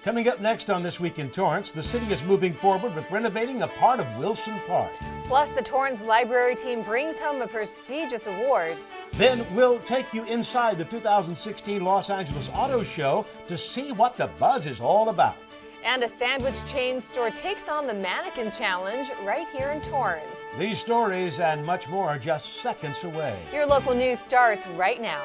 Coming up next on This Week in Torrance, the city is moving forward with renovating a part of Wilson Park. Plus, the Torrance Library team brings home a prestigious award. Then we'll take you inside the 2016 Los Angeles Auto Show to see what the buzz is all about. And a sandwich chain store takes on the Mannequin Challenge right here in Torrance. These stories and much more are just seconds away. Your local news starts right now.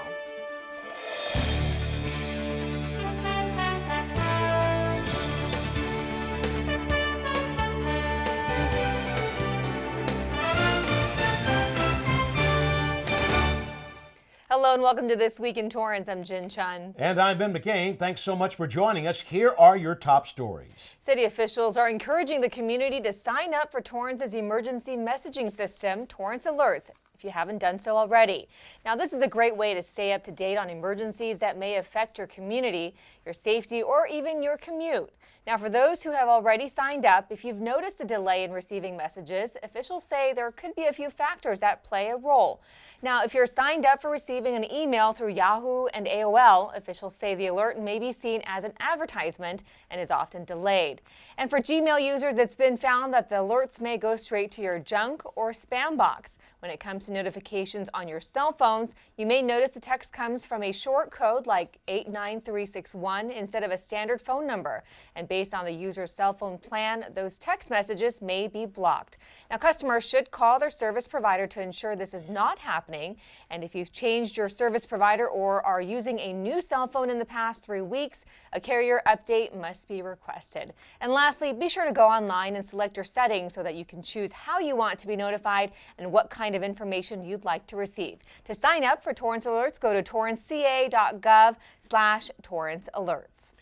Hello and welcome to This Week in Torrance. I'm Jin Chun. And I'm Ben McCain. Thanks so much for joining us. Here are your top stories. City officials are encouraging the community to sign up for Torrance's emergency messaging system, Torrance Alert, if you haven't done so already. Now, this is a great way to stay up to date on emergencies that may affect your community, your safety, or even your commute. Now, for those who have already signed up, if you've noticed a delay in receiving messages, officials say there could be a few factors that play a role. Now, if you're signed up for receiving an email through Yahoo and AOL, officials say the alert may be seen as an advertisement and is often delayed. And for Gmail users, it's been found that the alerts may go straight to your junk or spam box. When it comes to notifications on your cell phones, you may notice the text comes from a short code like 89361 instead of a standard phone number. And based on the user's cell phone plan, those text messages may be blocked. Now, customers should call their service provider to ensure this is not happening. And if you've changed your service provider or are using a new cell phone in the past 3 weeks, a carrier update must be requested. And lastly, be sure to go online and select your settings so that you can choose how you want to be notified and what kind of information you'd like to receive. To sign up for Torrance Alerts, go to torranceca.gov/Torrance Alerts.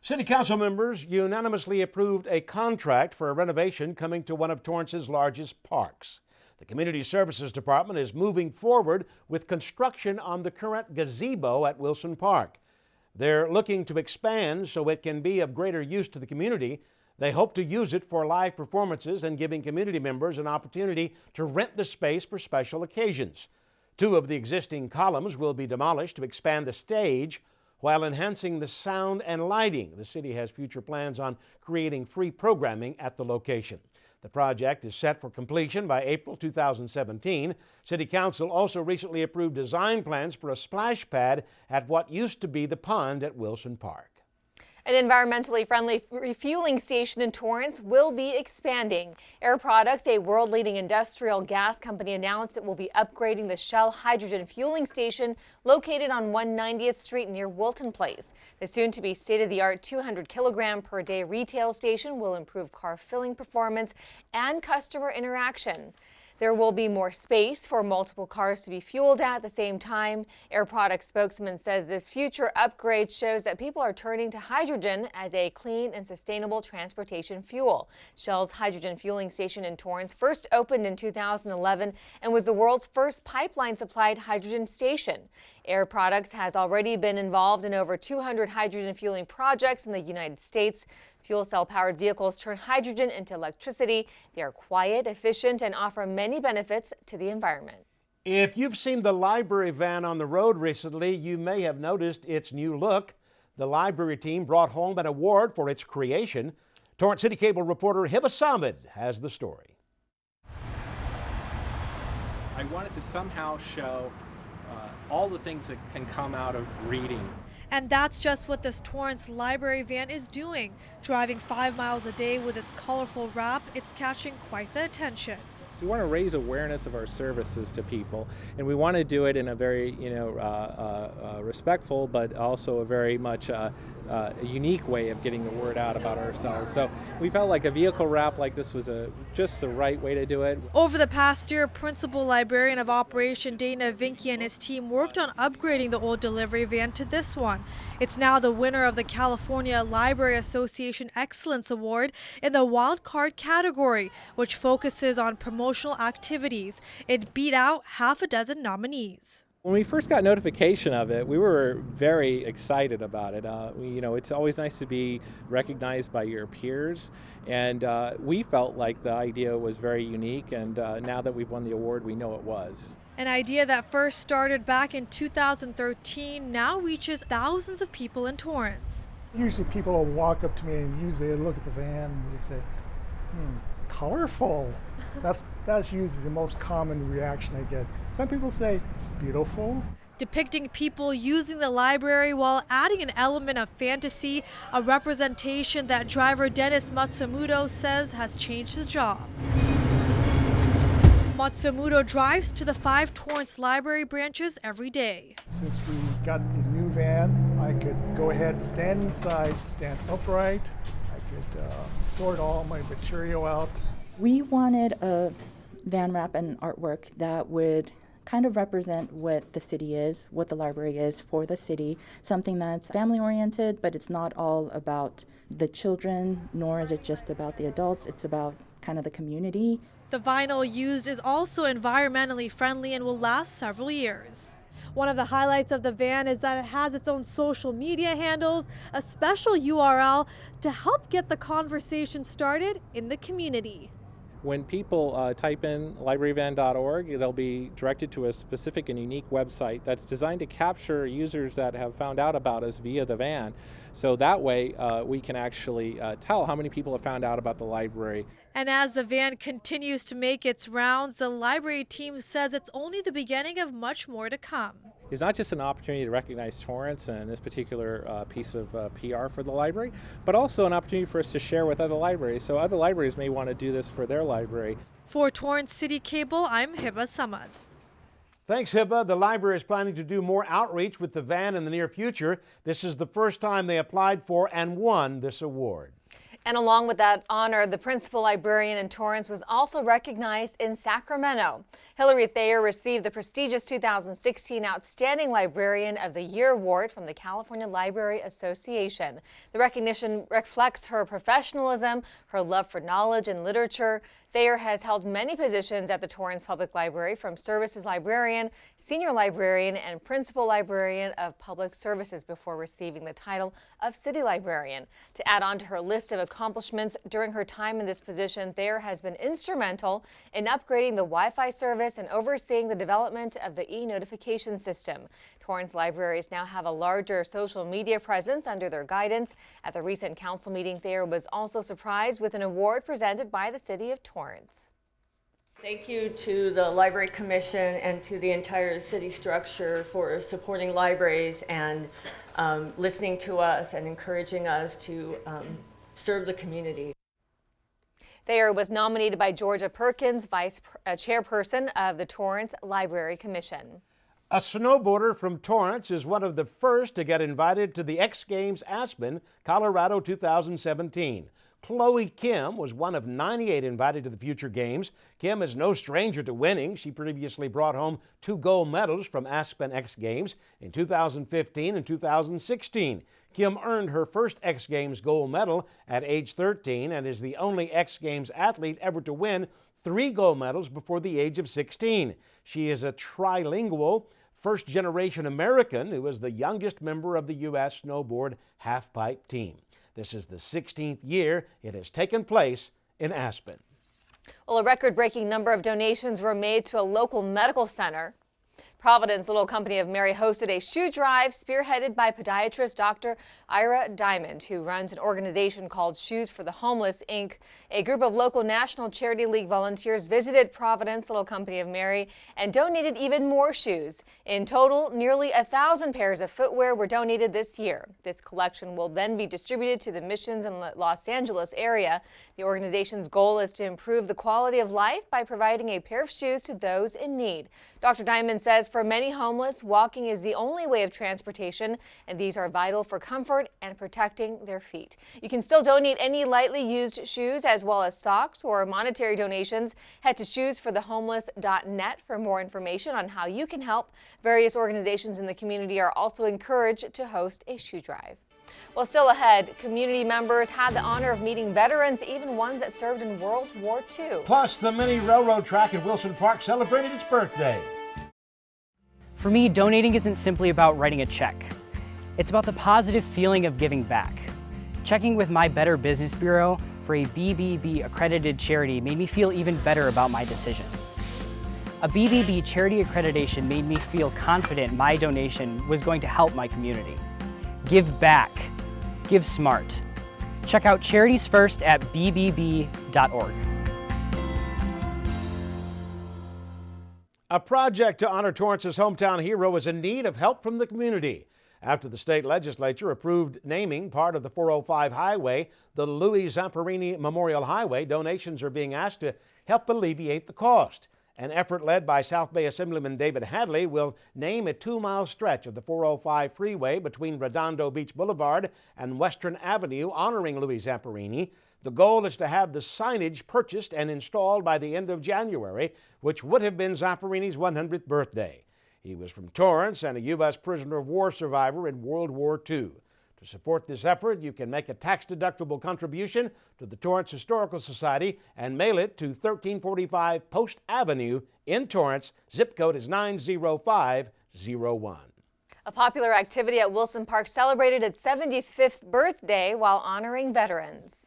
City Council members unanimously approved a contract for a renovation coming to one of Torrance's largest parks. The Community Services Department is moving forward with construction on the current gazebo at Wilson Park. They're looking to expand so it can be of greater use to the community. They hope to use it for live performances and giving community members an opportunity to rent the space for special occasions. 2 of the existing columns will be demolished to expand the stage while enhancing the sound and lighting. The city has future plans on creating free programming at the location. The project is set for completion by April 2017. City Council also recently approved design plans for a splash pad at what used to be the pond at Wilson Park. An environmentally friendly refueling station in Torrance will be expanding. Air Products, a world-leading industrial gas company, announced it will be upgrading the Shell hydrogen fueling station located on 190th Street near Wilton Place. The soon-to-be state-of-the-art 200-kilogram-per-day retail station will improve car filling performance and customer interaction. There will be more space for multiple cars to be fueled at the same time. Air Products spokesman says this future upgrade shows that people are turning to hydrogen as a clean and sustainable transportation fuel. Shell's hydrogen fueling station in Torrance first opened in 2011 and was the world's first pipeline-supplied hydrogen station. Air Products has already been involved in over 200 hydrogen fueling projects in the United States. Fuel cell-powered vehicles turn hydrogen into electricity. They are quiet, efficient, and offer many benefits to the environment. If you've seen the library van on the road recently, you may have noticed its new look. The library team brought home an award for its creation. Torrance CitiCABLE reporter Hiba Samid has the story. I wanted to somehow show all the things that can come out of reading. And that's just what this Torrance library van is doing. Driving 5 miles a day with its colorful wrap, it's catching quite the attention. We want to raise awareness of our services to people, and we want to do it in a very, respectful, but also a very much unique way of getting the word out about ourselves. So we felt like a vehicle wrap like this was just the right way to do it. Over the past year, Principal Librarian of Operation Dana Vinky and his team worked on upgrading the old delivery van to this one. It's now the winner of the California Library Association Excellence Award in the Wild Card category, which focuses on promotional activities. It beat out half a dozen nominees. When we first got notification of it, we were very excited about it. It's always nice to be recognized by your peers, and we felt like the idea was very unique, and now that we've won the award, we know it was. An idea that first started back in 2013 now reaches thousands of people in Torrance. Usually people will walk up to me and usually they look at the van and they say, colorful. That's usually the most common reaction I get. Some people say, beautiful. Depicting people using the library while adding an element of fantasy, a representation that driver Dennis Matsumoto says has changed his job. Matsumoto drives to the 5 Torrance library branches every day. Since we got the new van, I could go ahead, stand inside, stand upright. I could sort all my material out. We wanted a van wrap and artwork that would kind of represent what the city is, what the library is for the city, something that's family oriented, but it's not all about the children, nor is it just about the adults, it's about kind of the community. The vinyl used is also environmentally friendly and will last several years. One of the highlights of the van is that it has its own social media handles, a special URL to help get the conversation started in the community. When people type in libraryvan.org, they'll be directed to a specific and unique website that's designed to capture users that have found out about us via the van. So that way we can actually tell how many people have found out about the library. And as the van continues to make its rounds, the library team says it's only the beginning of much more to come. It's not just an opportunity to recognize Torrance and this particular piece of PR for the library, but also an opportunity for us to share with other libraries. So other libraries may want to do this for their library. For Torrance CitiCABLE, I'm Hiba Samad. Thanks, Hiba. The library is planning to do more outreach with the van in the near future. This is the first time they applied for and won this award. And along with that honor, the principal librarian in Torrance was also recognized in Sacramento. Hillary Thayer received the prestigious 2016 Outstanding Librarian of the Year award from the California Library Association. The recognition reflects her professionalism, her love for knowledge and literature. Thayer has held many positions at the Torrance Public Library, from services librarian, senior librarian, and principal librarian of public services before receiving the title of city librarian. To add on to her list of accomplishments during her time in this position, Thayer has been instrumental in upgrading the Wi-Fi service and overseeing the development of the e-notification system. Torrance libraries now have a larger social media presence under their guidance. At the recent council meeting, Thayer was also surprised with an award presented by the city of Torrance. Thank you to the Library Commission and to the entire city structure for supporting libraries and listening to us and encouraging us to serve the community. Thayer was nominated by Georgia Perkins, vice chairperson of the Torrance Library Commission. A snowboarder from Torrance is one of the first to get invited to the X Games Aspen, Colorado 2017. Chloe Kim was one of 98 invited to the future games. Kim is no stranger to winning. She previously brought home 2 gold medals from Aspen X Games in 2015 and 2016. Kim earned her first X Games gold medal at age 13 and is the only X Games athlete ever to win 3 gold medals before the age of 16. She is a trilingual, first-generation American who is the youngest member of the U.S. snowboard halfpipe team. This is the 16th year it has taken place in Aspen. Well, a record-breaking number of donations were made to a local medical center. Providence Little Company of Mary hosted a shoe drive spearheaded by podiatrist Dr. Ira Diamond, who runs an organization called Shoes for the Homeless, Inc. A group of local National Charity League volunteers visited Providence Little Company of Mary and donated even more shoes. In total, nearly 1,000 pairs of footwear were donated this year. This collection will then be distributed to the Missions and Los Angeles area. The organization's goal is to improve the quality of life by providing a pair of shoes to those in need. Dr. Diamond says for many homeless, walking is the only way of transportation, and these are vital for comfort and protecting their feet. You can still donate any lightly used shoes as well as socks or monetary donations. Head to shoesforthehomeless.net for more information on how you can help. Various organizations in the community are also encouraged to host a shoe drive. Well, still ahead, community members had the honor of meeting veterans, even ones that served in World War II. Plus, the mini railroad track at Wilson Park celebrated its birthday. For me, donating isn't simply about writing a check. It's about the positive feeling of giving back. Checking with my Better Business Bureau for a BBB accredited charity made me feel even better about my decision. A BBB charity accreditation made me feel confident my donation was going to help my community. Give back. give smart. Check out Charities First at bbb.org. A project to honor Torrance's hometown hero is in need of help from the community. After the state legislature approved naming part of the 405 highway the Louie Zamperini Memorial Highway, donations are being asked to help alleviate the cost. An effort led by South Bay Assemblyman David Hadley will name a 2-mile stretch of the 405 freeway between Redondo Beach Boulevard and Western Avenue honoring Louie Zamperini. The goal is to have the signage purchased and installed by the end of January, which would have been Zamperini's 100th birthday. He was from Torrance and a U.S. prisoner of war survivor in World War II. To support this effort, you can make a tax-deductible contribution to the Torrance Historical Society and mail it to 1345 Post Avenue in Torrance. Zip code is 90501. A popular activity at Wilson Park celebrated its 75th birthday while honoring veterans.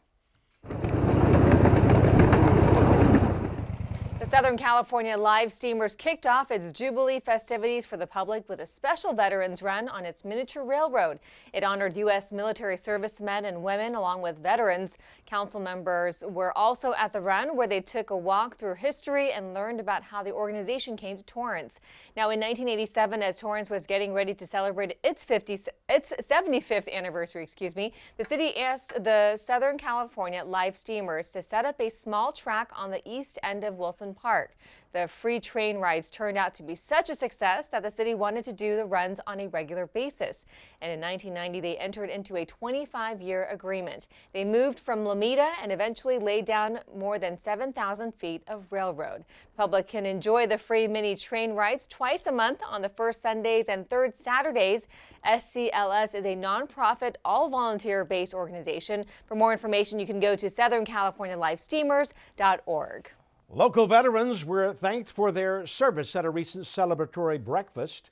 The Southern California Live Steamers kicked off its Jubilee festivities for the public with a special veterans run on its miniature railroad. It honored U.S. military servicemen and women along with veterans. Council members were also at the run, where they took a walk through history and learned about how the organization came to Torrance. Now, in 1987, as Torrance was getting ready to celebrate its 75th anniversary, the city asked the Southern California Live Steamers to set up a small track on the east end of Wilson Park. The free train rides turned out to be such a success that the city wanted to do the runs on a regular basis. And in 1990, they entered into a 25-year agreement. They moved from Lomita and eventually laid down more than 7,000 feet of railroad. The public can enjoy the free mini train rides twice a month on the first Sundays and third Saturdays. SCLS is a nonprofit, all-volunteer-based organization. For more information, you can go to SouthernCaliforniaLiveSteamers.org. Local veterans were thanked for their service at a recent celebratory breakfast.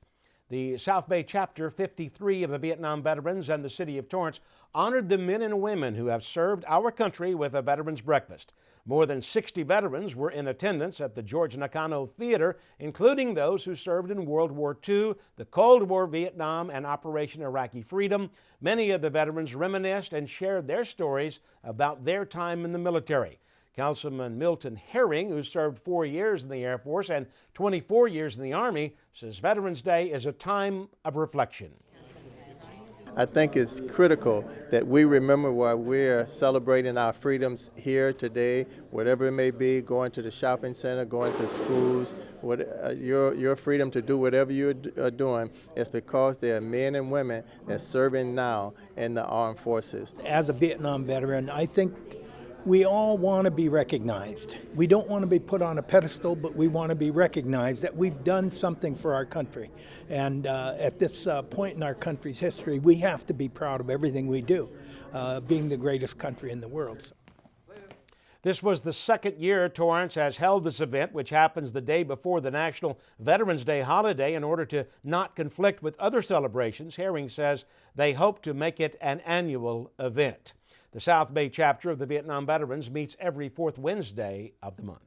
The South Bay Chapter 53 of the Vietnam Veterans and the City of Torrance honored the men and women who have served our country with a veterans breakfast. More than 60 veterans were in attendance at the George Nakano Theater, including those who served in World War II, the Cold War, Vietnam, and Operation Iraqi Freedom. Many of the veterans reminisced and shared their stories about their time in the military. Councilman Milton Herring, who served 4 years in the Air Force and 24 years in the Army, says Veterans Day is a time of reflection. I think it's critical that we remember while we're celebrating our freedoms here today, whatever it may be, going to the shopping center, going to schools, your freedom to do whatever you're doing is because there are men and women that are serving now in the armed forces. As a Vietnam veteran, I think we all want to be recognized. We don't want to be put on a pedestal, but we want to be recognized that we've done something for our country. And at this point in our country's history, we have to be proud of everything we do, being the greatest country in the world. This was the second year Torrance has held this event, which happens the day before the National Veterans Day holiday in order to not conflict with other celebrations. Herring says they hope to make it an annual event. The South Bay chapter of the Vietnam Veterans meets every fourth Wednesday of the month.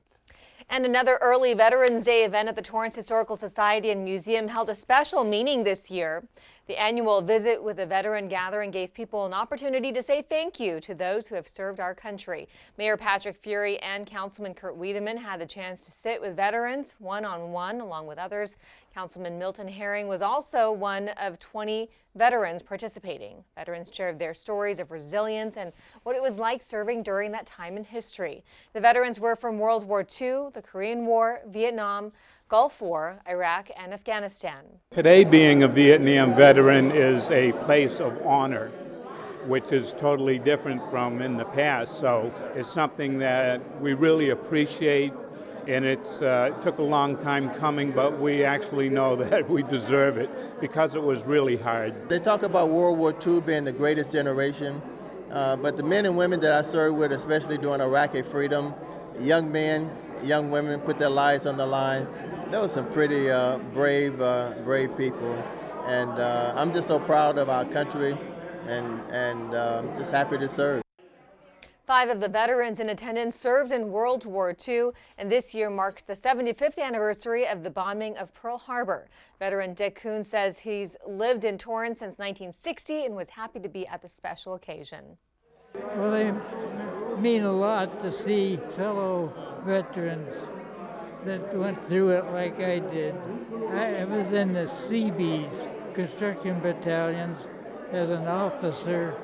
And another early Veterans Day event at the Torrance Historical Society and Museum held a special meaning this year. The annual Visit with a Veteran gathering gave people an opportunity to say thank you to those who have served our country. Mayor Patrick Fury and Councilman Kurt Wiedemann had the chance to sit with veterans one-on-one along with others. Councilman Milton Herring was also one of 20 veterans participating. Veterans shared their stories of resilience and what it was like serving during that time in history. The veterans were from World War II, the Korean War, Vietnam, Gulf War, Iraq, and Afghanistan. Today, being a Vietnam veteran is a place of honor, which is totally different from in the past. So it's something that we really appreciate, and it took a long time coming, but we actually know that we deserve it because it was really hard. They talk about World War II being the greatest generation, but the men and women that I served with, especially during Iraqi freedom, young men, young women put their lives on the line. There was some pretty brave people, and I'm just so proud of our country and just happy to serve. 5 of the veterans in attendance served in World War II, and this year marks the 75th anniversary of the bombing of Pearl Harbor. Veteran Dick Kuhn says he's lived in Torrance since 1960 and was happy to be at the special occasion. Well, they mean a lot to see fellow veterans that went through it like I did. I was in the Seabees construction battalions as an officer.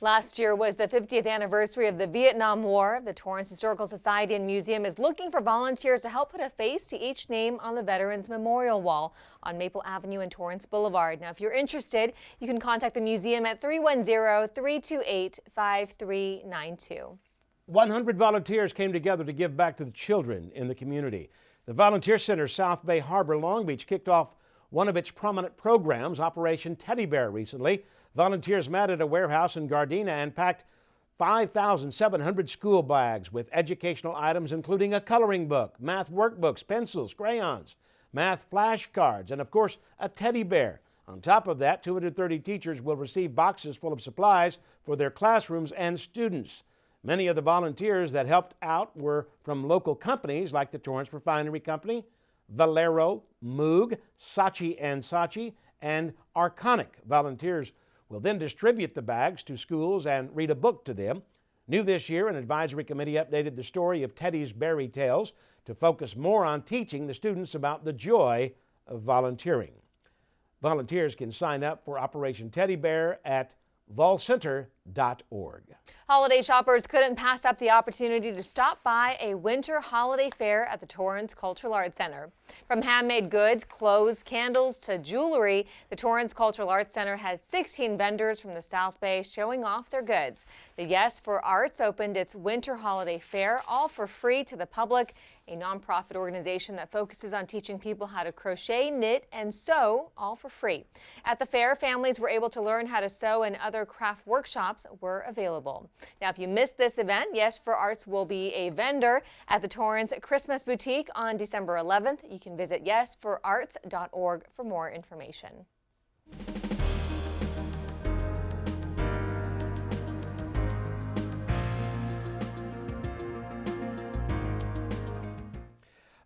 Last year was the 50th anniversary of the Vietnam War. The Torrance Historical Society and Museum is looking for volunteers to help put a face to each name on the Veterans Memorial Wall on Maple Avenue and Torrance Boulevard. Now, if you're interested, you can contact the museum at 310-328-5392. 100 volunteers came together to give back to the children in the community. The Volunteer Center South Bay Harbor Long Beach kicked off one of its prominent programs, Operation Teddy Bear, recently. Volunteers met at a warehouse in Gardena and packed 5,700 school bags with educational items including a coloring book, math workbooks, pencils, crayons, math flashcards, and of course a teddy bear. On top of that, 230 teachers will receive boxes full of supplies for their classrooms and students. Many of the volunteers that helped out were from local companies like the Torrance Refinery Company, Valero, Moog, Saatchi & Saatchi, and Arconic. Volunteers will then distribute the bags to schools and read a book to them. New this year, an advisory committee updated the story of Teddy's Berry Tales to focus more on teaching the students about the joy of volunteering. Volunteers can sign up for Operation Teddy Bear at volcenter.org. Holiday shoppers couldn't pass up the opportunity to stop by a winter holiday fair at the Torrance Cultural Arts Center. From handmade goods, clothes, candles to jewelry, the Torrance Cultural Arts Center had 16 vendors from the South Bay showing off their goods. The Yes for Arts opened its winter holiday fair, all for free to the public, a nonprofit organization that focuses on teaching people how to crochet, knit, and sew, all for free. At the fair, families were able to learn how to sew and other craft workshops were available. Now, if you missed this event, Yes for Arts will be a vendor at the Torrance Christmas Boutique on December 11th. You can visit yesforarts.org for more information.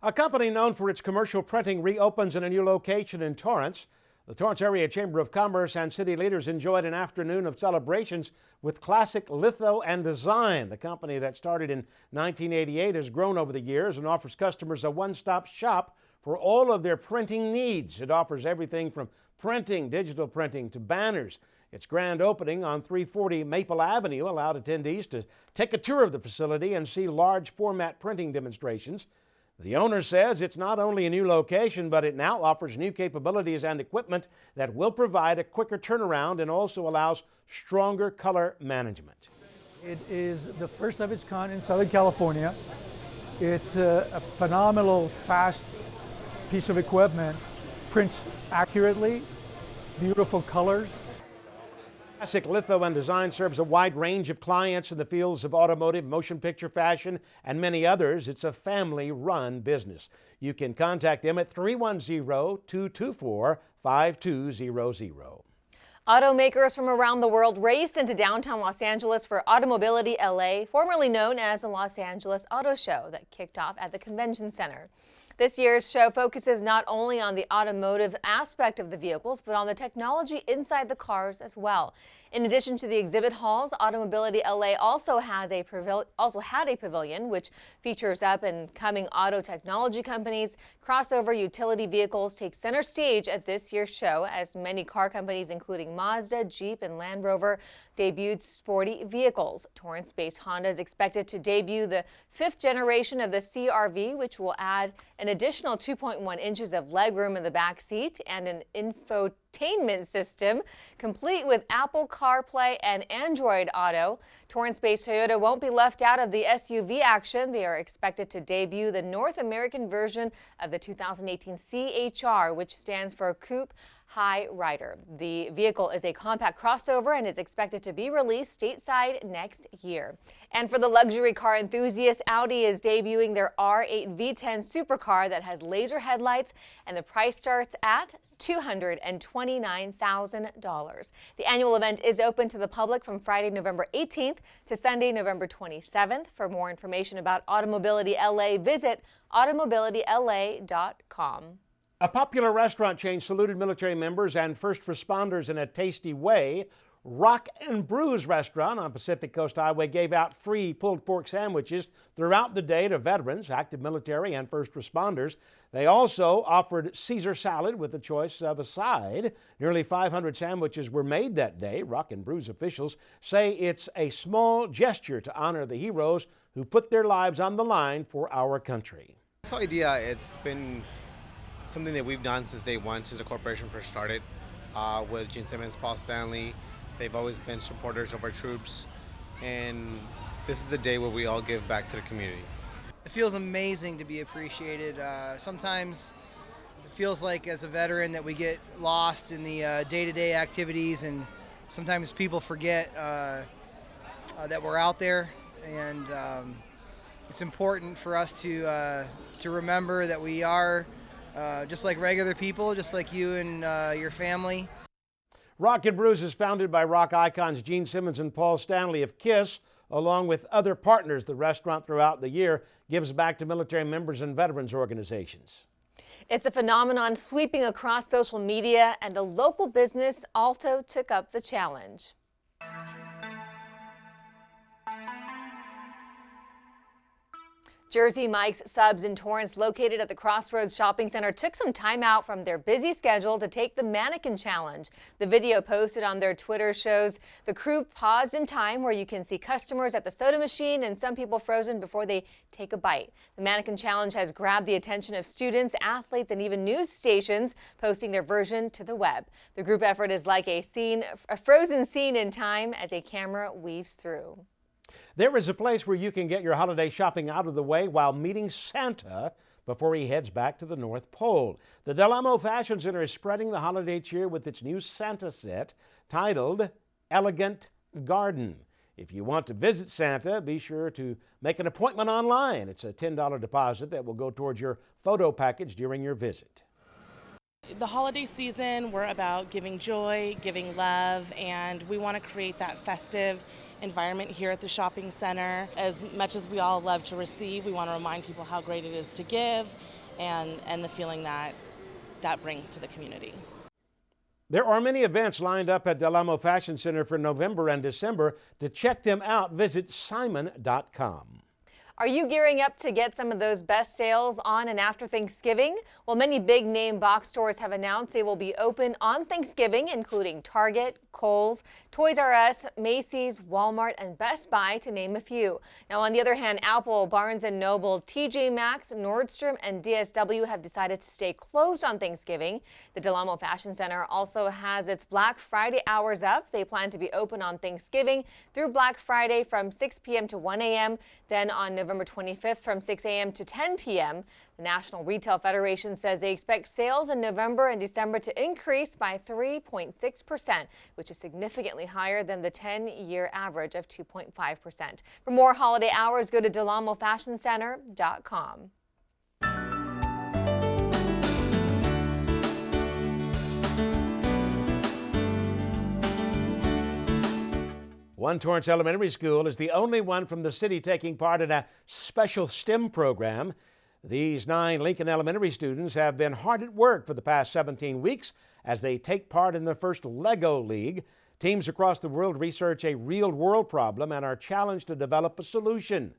A company known for its commercial printing reopens in a new location in Torrance. The Torrance Area Chamber of Commerce and city leaders enjoyed an afternoon of celebrations with classic litho and design. The company that started in 1988 has grown over the years and offers customers a one-stop shop for all of their printing needs. It offers everything from printing, digital printing, to banners. Its grand opening on 340 Maple Avenue allowed attendees to take a tour of the facility and see large format printing demonstrations. The owner says it's not only a new location, but it now offers new capabilities and equipment that will provide a quicker turnaround and also allows stronger color management. It is the first of its kind in Southern California. It's a phenomenal, fast piece of equipment, prints accurately, beautiful colors. Classic Litho and Design serves a wide range of clients in the fields of automotive, motion picture, fashion, and many others. It's a family-run business. You can contact them at 310-224-5200. Automakers from around the world raced into downtown Los Angeles for AutoMobility LA, formerly known as the Los Angeles Auto Show, that kicked off at the Convention Center. This year's show focuses not only on the automotive aspect of the vehicles, but on the technology inside the cars as well. In addition to the exhibit halls, AutoMobility LA also had a pavilion which features up and coming auto technology companies. Crossover utility vehicles take center stage at this year's show as many car companies, including Mazda, Jeep, and Land Rover, debuted sporty vehicles. Torrance-based Honda is expected to debut the 5th generation of the CR-V, which will add an additional 2.1 inches of legroom in the back seat and an infotainment system complete with Apple CarPlay and Android Auto. Torrance-based Toyota won't be left out of the SUV action. They are expected to debut the North American version of the 2018 CHR, which stands for Coupe High Rider. The vehicle is a compact crossover and is expected to be released stateside next year. And for the luxury car enthusiasts, Audi is debuting their R8 V10 supercar that has laser headlights, and the price starts at $229,000. The annual event is open to the public from Friday, November 18th to Sunday, November 27th. For more information about AutoMobility LA, visit automobilityla.com. A popular restaurant chain saluted military members and first responders in a tasty way. Rock and Brews restaurant on Pacific Coast Highway gave out free pulled pork sandwiches throughout the day to veterans, active military, and first responders. They also offered Caesar salad with the choice of a side. Nearly 500 sandwiches were made that day. Rock and Brews officials say it's a small gesture to honor the heroes who put their lives on the line for our country. This whole idea, it's been something that we've done since day one, since the corporation first started, with Gene Simmons, Paul Stanley. They've always been supporters of our troops, and this is a day where we all give back to the community. It feels amazing to be appreciated. Sometimes it feels like as a veteran that we get lost in the day-to-day activities, and sometimes people forget that we're out there, and it's important for us to remember that we are just like regular people, just like you and your family. Rock and Brews is founded by rock icons Gene Simmons and Paul Stanley of KISS, along with other partners. The restaurant throughout the year gives back to military members and veterans organizations. It's a phenomenon sweeping across social media, and the local business also took up the challenge. Jersey Mike's Subs in Torrance, located at the Crossroads Shopping Center, took some time out from their busy schedule to take the mannequin challenge. The video posted on their Twitter shows the crew paused in time, where you can see customers at the soda machine and some people frozen before they take a bite. The mannequin challenge has grabbed the attention of students, athletes, and even news stations posting their version to the web. The group effort is like a frozen scene in time as a camera weaves through. There is a place where you can get your holiday shopping out of the way while meeting Santa before he heads back to the North Pole. The Del Amo Fashion Center is spreading the holiday cheer with its new Santa set titled Elegant Garden. If you want to visit Santa, be sure to make an appointment online. It's a $10 deposit that will go towards your photo package during your visit. The holiday season, we're about giving joy, giving love, and we want to create that festive environment here at the shopping center. As much as we all love to receive, we want to remind people how great it is to give and the feeling that brings to the community. There are many events lined up at Del Amo Fashion Center for November and December. To check them out, visit simon.com. Are you gearing up to get some of those best sales on and after Thanksgiving? Well, many big name box stores have announced they will be open on Thanksgiving, including Target, Kohl's, Toys R Us, Macy's, Walmart, and Best Buy, to name a few. Now, on the other hand, Apple, Barnes & Noble, TJ Maxx, Nordstrom, and DSW have decided to stay closed on Thanksgiving. The Del Amo Fashion Center also has its Black Friday hours up. They plan to be open on Thanksgiving through Black Friday from 6 p.m. to 1 a.m., then on November 25th from 6 a.m. to 10 p.m. The National Retail Federation says they expect sales in November and December to increase by 3.6%, which is significantly higher than the 10-year average of 2.5%. For more holiday hours, go to delamofashioncenter.com. One Torrance Elementary School is the only one from the city taking part in a special STEM program. These 9 Lincoln Elementary students have been hard at work for the past 17 weeks as they take part in the first Lego League. Teams across the world research a real-world problem and are challenged to develop a solution.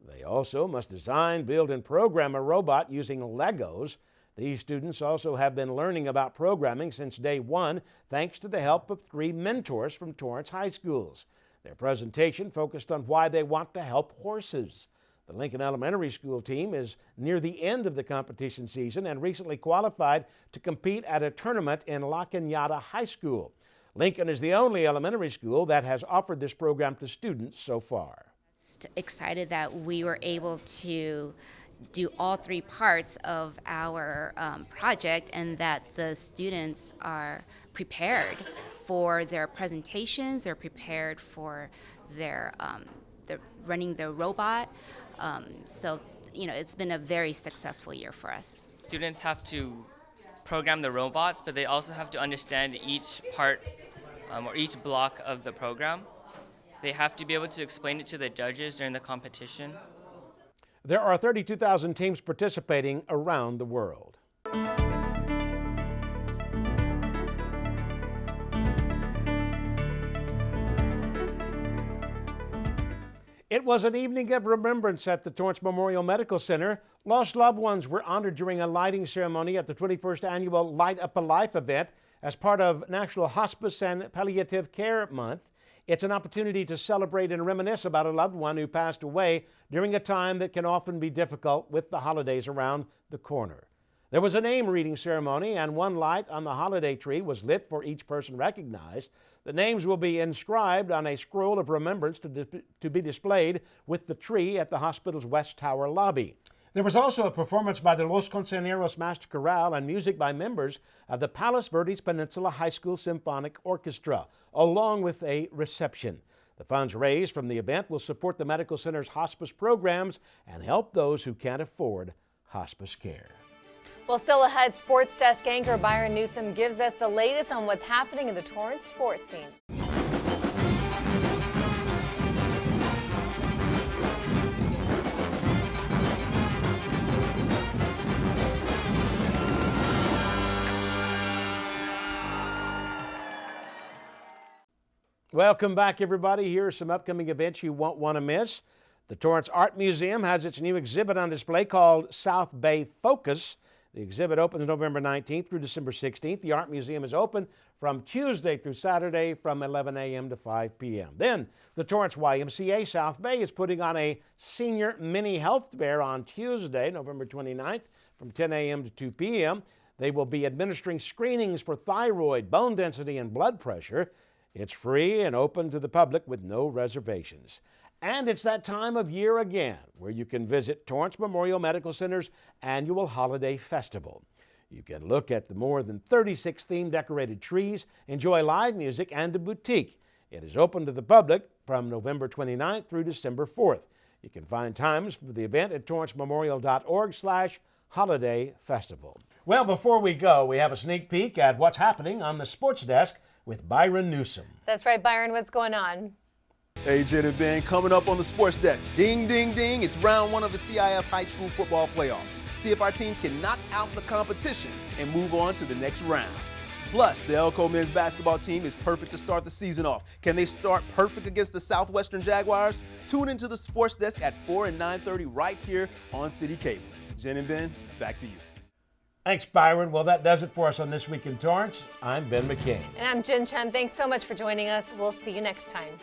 They also must design, build, and program a robot using Legos. These students also have been learning about programming since day one, thanks to the help of 3 mentors from Torrance high schools. Their presentation focused on why they want to help horses. The Lincoln Elementary School team is near the end of the competition season and recently qualified to compete at a tournament in La Cañada High School. Lincoln is the only elementary school that has offered this program to students so far. Excited that we were able to do all three parts of our project, and that the students are prepared for their presentations, they're prepared for their running their robot. So, you know, it's been a very successful year for us. Students have to program the robots, but they also have to understand each part or each block of the program. They have to be able to explain it to the judges during the competition. There are 32,000 teams participating around the world. It was an evening of remembrance at the Torrance Memorial Medical Center. Lost loved ones were honored during a lighting ceremony at the 21st annual Light Up a Life event as part of National Hospice and Palliative Care Month. It's an opportunity to celebrate and reminisce about a loved one who passed away during a time that can often be difficult with the holidays around the corner. There was a name reading ceremony, and one light on the holiday tree was lit for each person recognized. The names will be inscribed on a scroll of remembrance to be displayed with the tree at the hospital's West Tower lobby. There was also a performance by the Los Consejeros Master Chorale and music by members of the Palos Verdes Peninsula High School Symphonic Orchestra, along with a reception. The funds raised from the event will support the medical center's hospice programs and help those who can't afford hospice care. Well, still ahead, sports desk anchor Byron Newsom gives us the latest on what's happening in the Torrance sports scene. Welcome back, everybody. Here are some upcoming events you won't want to miss. The Torrance Art Museum has its new exhibit on display called South Bay Focus. The exhibit opens November 19th through December 16th. The Art Museum is open from Tuesday through Saturday from 11 a.m. to 5 p.m. Then, the Torrance YMCA South Bay is putting on a senior mini health fair on Tuesday, November 29th from 10 a.m. to 2 p.m. They will be administering screenings for thyroid, bone density, and blood pressure. It's free and open to the public with no reservations. And it's that time of year again where you can visit Torrance Memorial Medical Center's annual holiday festival. You can look at the more than 36 themed decorated trees, enjoy live music, and a boutique. It is open to the public from November 29th through December 4th. You can find times for the event at torrancememorial.org/holiday festival. Well, before we go, we have a sneak peek at what's happening on the sports desk with Byron Newsom. That's right, Byron. What's going on? Hey, Jen and Ben, coming up on the sports desk. Ding, ding, ding. It's round one of the CIF high school football playoffs. See if our teams can knock out the competition and move on to the next round. Plus, the Elko men's basketball team is perfect to start the season off. Can they start perfect against the Southwestern Jaguars? Tune into the sports desk at 4 and 9:30 right here on CitiCABLE. Jen and Ben, back to you. Thanks, Byron. Well, that does it for us on This Week in Torrance. I'm Ben McCain. And I'm Jin Chun. Thanks so much for joining us. We'll see you next time.